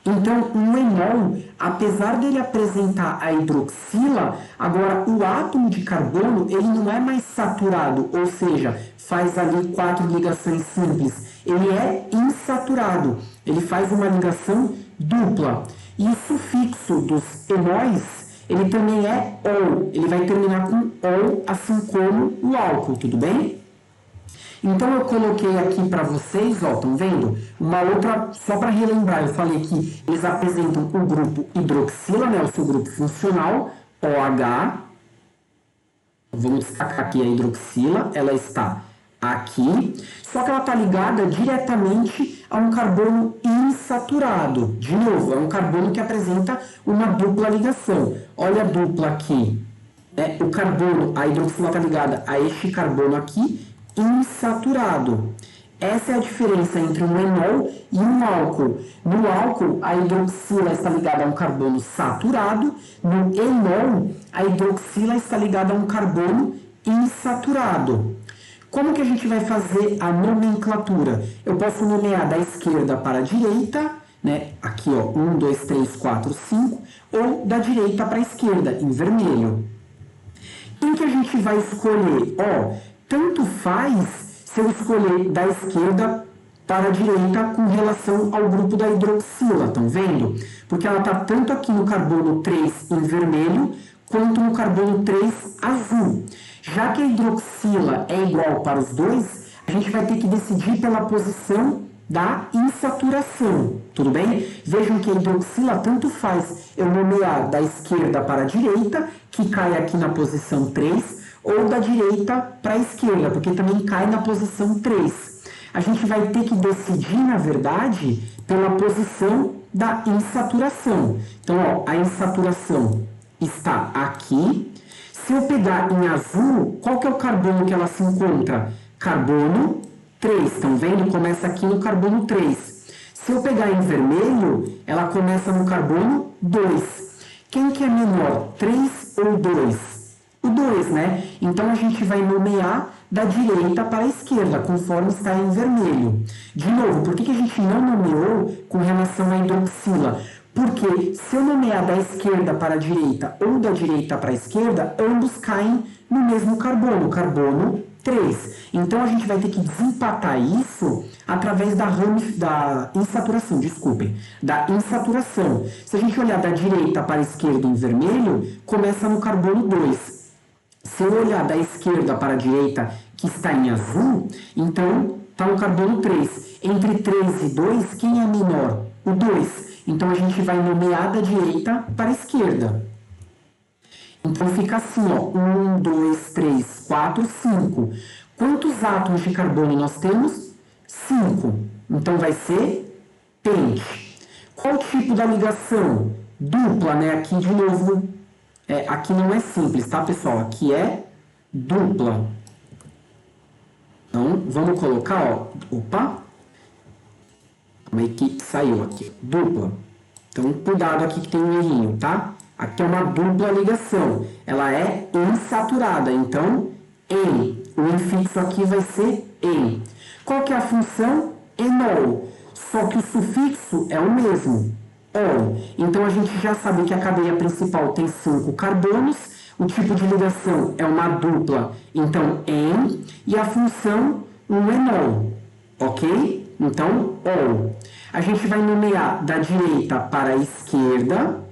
Então, o enol, apesar dele apresentar a hidroxila, agora o átomo de carbono, ele não é mais saturado, ou seja, faz ali 4 ligações simples. Ele é insaturado, ele faz uma ligação dupla. E o sufixo dos enóis, ele também é ol, ele vai terminar com ol, assim como o álcool, tudo bem? Então eu coloquei aqui para vocês, ó, estão vendo? Uma outra, só para relembrar, eu falei que eles apresentam o grupo hidroxila, né, o seu grupo funcional, OH. Vamos destacar aqui a hidroxila, ela está aqui, só que ela está ligada diretamente a um carbono insaturado. De novo, é um carbono que apresenta uma dupla ligação. Olha a dupla aqui. O carbono, a hidroxila está ligada a este carbono aqui, insaturado. Essa é a diferença entre um enol e um álcool. No álcool, a hidroxila está ligada a um carbono saturado. No enol, a hidroxila está ligada a um carbono insaturado. Como que a gente vai fazer a nomenclatura? Eu posso nomear da esquerda para a direita, né? Aqui, ó, 1, 2, 3, 4, 5, ou da direita para a esquerda, em vermelho. Quem que a gente vai escolher? Ó, tanto faz se eu escolher da esquerda para a direita com relação ao grupo da hidroxila, estão vendo? Porque ela está tanto aqui no carbono 3 em vermelho, quanto no carbono 3 azul. Já que a hidroxila é igual para os dois, a gente vai ter que decidir pela posição da insaturação, tudo bem? Vejam que a hidroxila tanto faz eu nomear da esquerda para a direita, que cai aqui na posição 3, ou da direita para a esquerda, porque também cai na posição 3. A gente vai ter que decidir, na verdade, pela posição da insaturação. Então, ó, a insaturação está aqui. Se eu pegar em azul, qual que é o carbono que ela se encontra? Carbono 3, estão vendo? Começa aqui no carbono 3. Se eu pegar em vermelho, ela começa no carbono 2. Quem que é menor, 3 ou 2? O 2, né? Então, a gente vai nomear da direita para a esquerda, conforme está em vermelho. De novo, por que a gente não nomeou com relação à hidroxila? Porque se eu nomear da esquerda para a direita ou da direita para a esquerda, ambos caem no mesmo carbono, carbono 3. Então, a gente vai ter que desempatar isso através da insaturação, desculpem, da insaturação. Se a gente olhar da direita para a esquerda em vermelho, começa no carbono 2. Se eu olhar da esquerda para a direita, que está em azul, então está no carbono 3. Entre 3 e 2, quem é menor? O 2. Então, a gente vai nomear da direita para a esquerda. Então, fica assim, ó, 1, 2, 3, 4, 5. Quantos átomos de carbono nós temos? 5. Então, vai ser pente. Qual o tipo da ligação? Dupla, né? Aqui, de novo, aqui não é simples, tá, pessoal? Aqui é dupla. Então, vamos colocar, ó, opa, como é que saiu aqui? Dupla. Então, cuidado aqui que tem um errinho, tá? Aqui é uma dupla ligação. Ela é insaturada, então em. O infixo aqui vai ser em. Qual que é a função? Enol. Só que o sufixo é o mesmo, ol. Então a gente já sabe que a cadeia principal tem 5 carbonos, o tipo de ligação é uma dupla, então em, e a função um enol, ok? Então ol. A gente vai nomear da direita para a esquerda.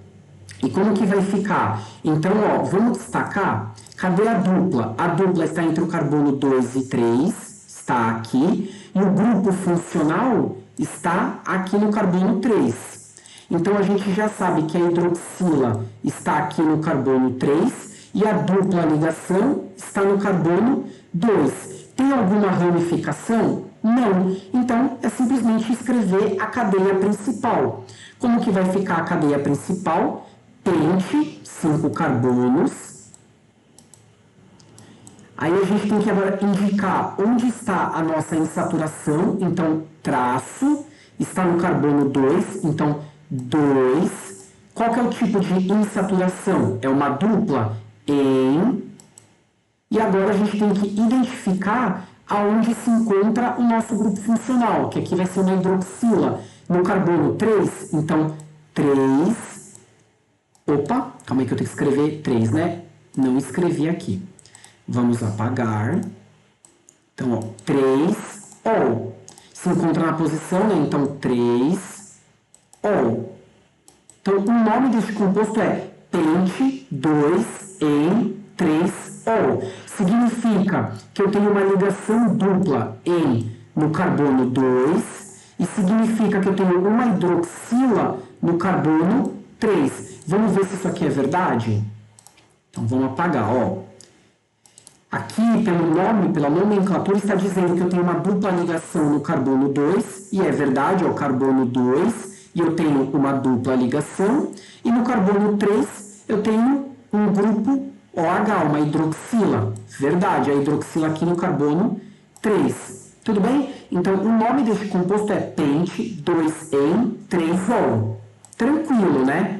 E como que vai ficar? Então, ó, vamos destacar. Cadê a dupla? A dupla está entre o carbono 2 e 3, está aqui. E o grupo funcional está aqui no carbono 3. Então, a gente já sabe que a hidroxila está aqui no carbono 3 e a dupla ligação está no carbono 2. Tem alguma ramificação? Não. Então, é simplesmente escrever a cadeia principal. Como que vai ficar a cadeia principal? Pente, 5 carbonos. Aí a gente tem que agora indicar onde está a nossa insaturação. Então, traço está no carbono 2. Então, 2. Qual que é o tipo de insaturação? É uma dupla em. E agora a gente tem que identificar aonde se encontra o nosso grupo funcional, que aqui vai ser uma hidroxila no carbono 3. Então, 3. Opa, calma aí que eu tenho que escrever 3, né? Não escrevi aqui. Vamos apagar. Então, ó, 3, ol. Se encontra na posição, né? Então, 3, ol. Então, o nome deste composto é pente 2 em 3, ol. Significa que eu tenho uma ligação dupla em no carbono 2 e significa que eu tenho uma hidroxila no carbono 3. Vamos ver se isso aqui é verdade? Então, vamos apagar, ó. Aqui, pelo nome, pela nomenclatura, está dizendo que eu tenho uma dupla ligação no carbono 2, e é verdade, é o carbono 2, e eu tenho uma dupla ligação, e no carbono 3 eu tenho um grupo OH, uma hidroxila. Verdade, a hidroxila aqui no carbono 3. Tudo bem? Então, o nome deste composto é pente 2 em 3 ol. Tranquilo, né?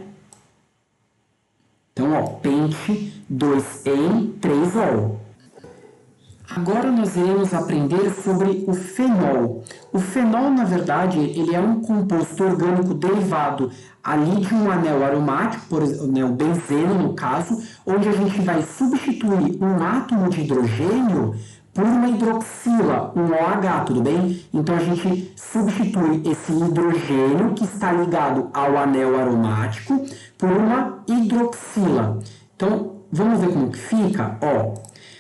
Então, ó, pente 2 em 3 ol. Agora nós iremos aprender sobre o fenol. O fenol, na verdade, ele é um composto orgânico derivado ali de um anel aromático, por exemplo, o benzeno no caso, onde a gente vai substituir um átomo de hidrogênio por uma hidroxila, um OH, tudo bem? Então a gente substitui esse hidrogênio que está ligado ao anel aromático por uma hidroxila. Então, vamos ver como que fica? Ó,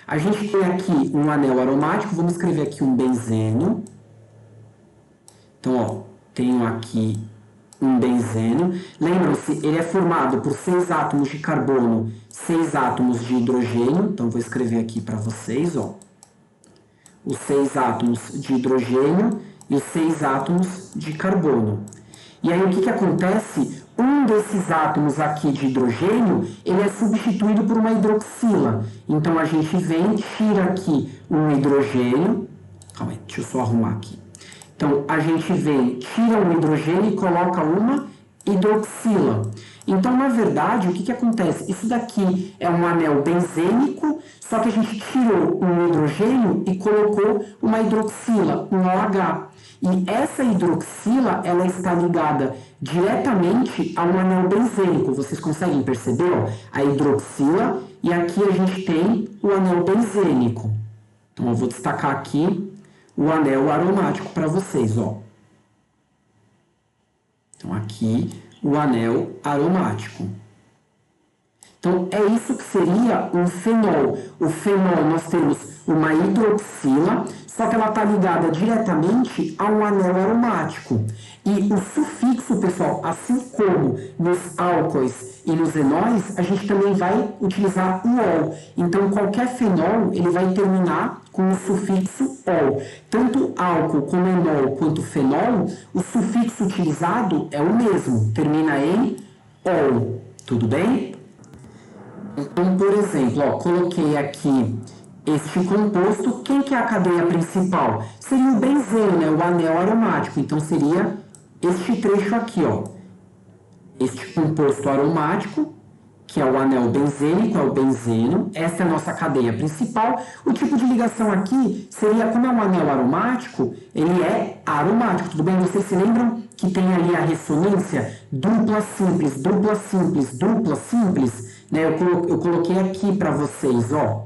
a gente tem aqui um anel aromático, vamos escrever aqui um benzeno. Então, ó, tenho aqui um benzeno. Lembram-se, ele é formado por 6 átomos de carbono, 6 átomos de hidrogênio. Então, vou escrever aqui para vocês, ó. Os 6 átomos de hidrogênio e os 6 átomos de carbono. E aí, o que acontece? Um desses átomos aqui de hidrogênio, ele é substituído por uma hidroxila. Então, a gente vem, tira aqui um hidrogênio. Calma aí, deixa eu só arrumar aqui. Então, a gente vem, tira um hidrogênio e coloca uma hidroxila. Então, na verdade, o que acontece? Isso daqui é um anel benzênico, só que a gente tirou um hidrogênio e colocou uma hidroxila, um OH. E essa hidroxila, ela está ligada diretamente a um anel benzênico. Vocês conseguem perceber? Ó? A hidroxila, e aqui a gente tem o anel benzênico. Então, eu vou destacar aqui o anel aromático para vocês, ó. Então, aqui o anel aromático. Então, é isso que seria um fenol. O fenol, nós temos uma hidroxila, só que ela está ligada diretamente a um anel aromático. E o sufixo, pessoal, assim como nos álcoois e nos enóis, a gente também vai utilizar o ol. Então, qualquer fenol, ele vai terminar com o sufixo ol. Tanto álcool como enol quanto fenol, o sufixo utilizado é o mesmo, termina em ol. Tudo bem? Então, por exemplo, ó, coloquei aqui este composto. Quem que é a cadeia principal? Seria o benzeno, né? O anel aromático. Então, seria este trecho aqui, ó. Este composto aromático que é o anel benzênico, é o benzeno. Essa é a nossa cadeia principal. O tipo de ligação aqui seria, como é um anel aromático, ele é aromático, tudo bem? Vocês se lembram que tem ali a ressonância dupla simples, dupla simples, dupla simples? Né? Eu coloquei aqui para vocês, ó.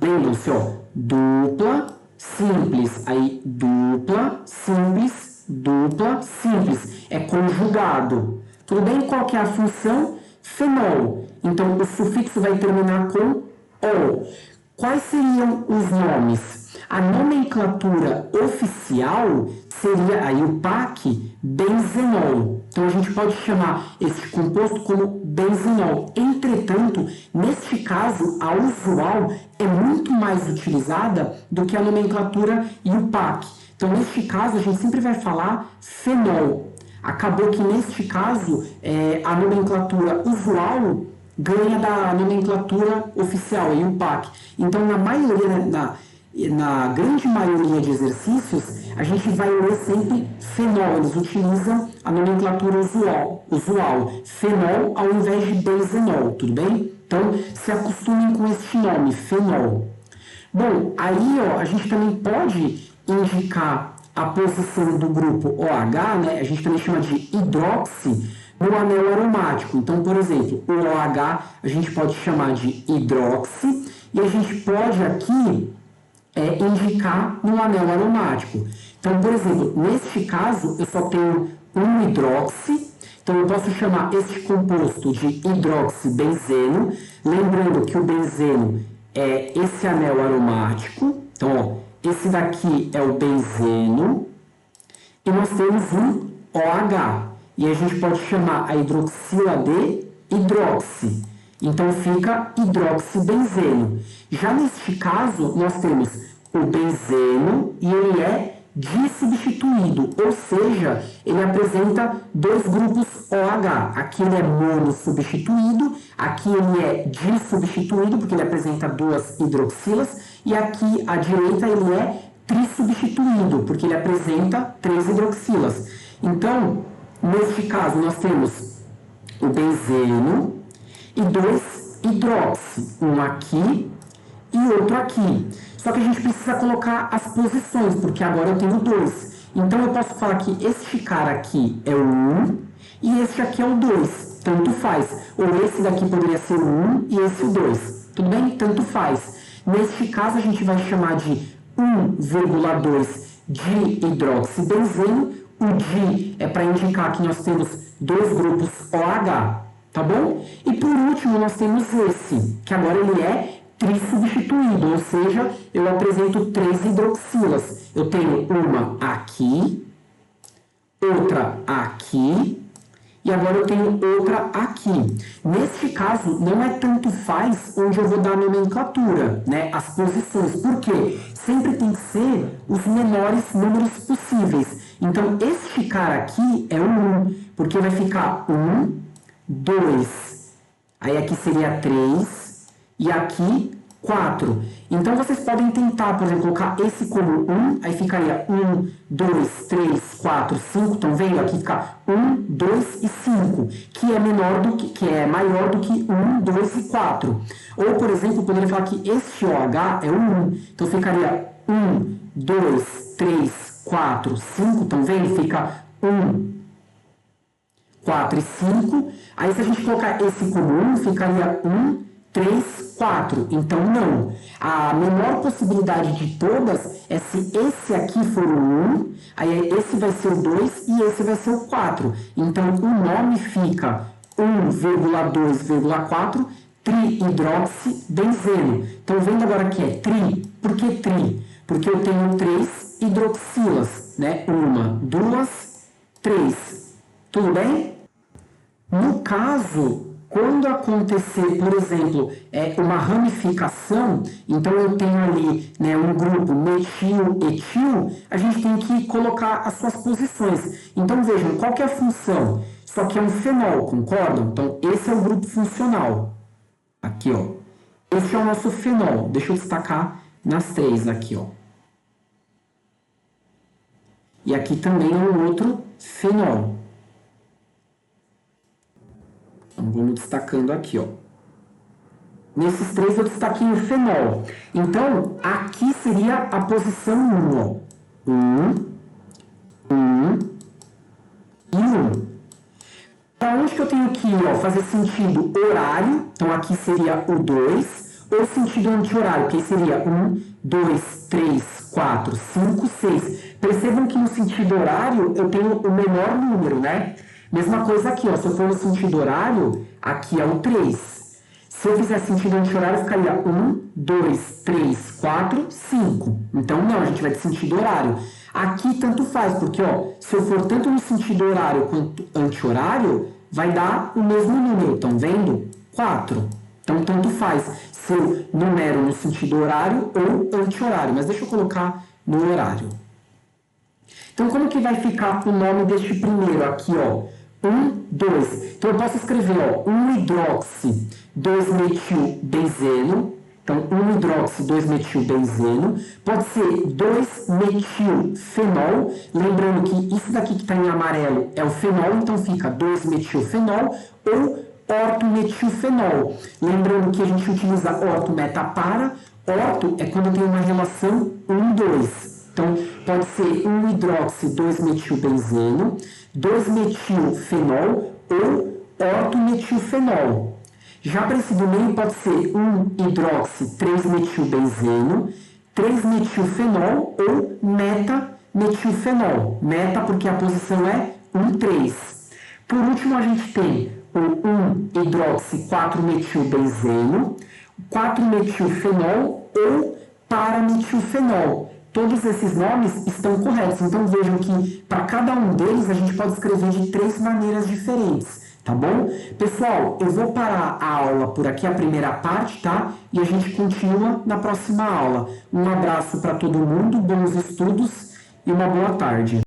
Lembram-se, ó, dupla, simples, aí dupla, simples, dupla, simples. É conjugado. Tudo bem? Qual que é a função? Fenol. Então, o sufixo vai terminar com O. Quais seriam os nomes? A nomenclatura oficial seria, aí o PAC, benzenol. Então, a gente pode chamar este composto como benzenol. Entretanto, neste caso, a usual é muito mais utilizada do que a nomenclatura e o PAC. Então, neste caso, a gente sempre vai falar fenol. Acabou que, neste caso, a nomenclatura usual ganha da nomenclatura oficial, aí o PAC. Então, na grande maioria de exercícios, a gente vai ler sempre fenol. Eles utilizam a nomenclatura usual, fenol ao invés de benzenol, tudo bem? Então, se acostumem com este nome, fenol. Bom, aí ó, a gente também pode indicar a posição do grupo OH, né? A gente também chama de hidroxi, no anel aromático. Então, por exemplo, o OH a gente pode chamar de hidroxi e a gente pode aqui indicar no anel aromático. Então, por exemplo, neste caso, eu só tenho um hidroxi, então eu posso chamar este composto de hidroxibenzeno, lembrando que o benzeno é esse anel aromático. Então, ó, esse daqui é o benzeno e nós temos um OH. E a gente pode chamar a hidroxila de hidroxi. Então fica hidroxibenzeno. Já neste caso, nós temos o benzeno e ele é dissubstituído, ou seja, ele apresenta dois grupos OH. Aqui ele é monossubstituído, aqui ele é dissubstituído, porque ele apresenta duas hidroxilas, e aqui à direita ele é trissubstituído, porque ele apresenta três hidroxilas. Então, neste caso, nós temos o benzeno e dois hidroxi, um aqui e outro aqui. Só que a gente precisa colocar as posições, porque agora eu tenho dois. Então, eu posso falar que este cara aqui é o 1 e este aqui é o 2. Tanto faz. Ou esse daqui poderia ser o 1 e esse o 2. Tudo bem? Tanto faz. Neste caso, a gente vai chamar de 1,2 de hidroxibenzeno. O di é para indicar que nós temos dois grupos OH, tá bom? E por último, nós temos esse, que agora ele é trissubstituído, ou seja, eu apresento três hidroxilas. Eu tenho uma aqui, outra aqui, e agora eu tenho outra aqui. Neste caso, não é tanto faz onde eu vou dar a nomenclatura, né? As posições. Por quê? Sempre tem que ser os menores números possíveis. Então, este cara aqui é o 1, porque vai ficar 1, 2, aí aqui seria 3, e aqui 4. Então, vocês podem tentar, por exemplo, colocar esse como 1, aí ficaria 1, 2, 3, 4, 5, estão vendo? Aqui fica 1, 2 e 5, que é maior do que 1, 2 e 4. Ou, por exemplo, eu poderia falar que este OH é o 1, então ficaria 1, 2, 3, 4, 5, estão vendo? Fica 1, 4 e 5. Aí, se a gente colocar esse como 1, ficaria 1, 3, 4. Então, não. A menor possibilidade de todas é se esse aqui for o 1, aí esse vai ser o 2 e esse vai ser o 4. Então, o nome fica 1,2,4 trihidroxibenzeno. Então, vendo agora que é tri. Por que tri? Porque eu tenho três hidroxilas, né? 1, 2, 3. Tudo bem? No caso, quando acontecer, por exemplo, uma ramificação, então eu tenho ali, né, um grupo metil-etil, a gente tem que colocar as suas posições. Então vejam, qual que é a função? Isso aqui é um fenol, concordam? Então esse é o grupo funcional. Aqui, ó. Esse é o nosso fenol. Deixa eu destacar nas três aqui, ó. E aqui também é um outro fenol. Então, vamos destacando aqui, ó. Nesses 3 eu destaquei o fenol. Então, aqui seria a posição 1, ó. 1 e 1. Para onde que eu tenho que ir, ó, fazer sentido horário? Então, aqui seria o 2. Ou sentido anti-horário, que seria 1, 2, 3, 4, 5, 6. Percebam que no sentido horário eu tenho o menor número, né? Mesma coisa aqui, ó. Se eu for no sentido horário, aqui é o 3. Se eu fizer sentido anti-horário, ficaria 1, 2, 3, 4, 5. Então, não, a gente vai de sentido horário. Aqui, tanto faz, porque, ó, se eu for tanto no sentido horário quanto anti-horário, vai dar o mesmo número. Estão vendo? 4. Então, tanto faz se eu numero no sentido horário ou anti-horário. Mas deixa eu colocar no horário. Então, como que vai ficar o nome deste primeiro aqui, ó? 1, 2. Então, eu posso escrever, ó, 1-hidroxi, 2-metilbenzeno. Então, 1-hidroxi, 2-metilbenzeno. Pode ser 2-metilfenol. Lembrando que isso daqui que está em amarelo é o fenol, então fica 2-metilfenol ou ortometilfenol. Lembrando que a gente utiliza orto meta para. Orto é quando tem uma relação 1-2. Então, pode ser 1-hidroxi, 2-metilbenzeno, 2-metilfenol ou ortometilfenol. Já para esse do meio pode ser 1-hidroxi, 3-metilbenzeno, 3-metilfenol ou meta-metilfenol. Meta porque a posição é 1,3. Por último, a gente tem o 1-hidroxi, 4-metilbenzeno, 4-metilfenol ou parametilfenol. Todos esses nomes estão corretos. Então, vejam que para cada um deles a gente pode escrever de 3 maneiras diferentes. Tá bom? Pessoal, eu vou parar a aula por aqui, a primeira parte, tá? E a gente continua na próxima aula. Um abraço para todo mundo, bons estudos e uma boa tarde.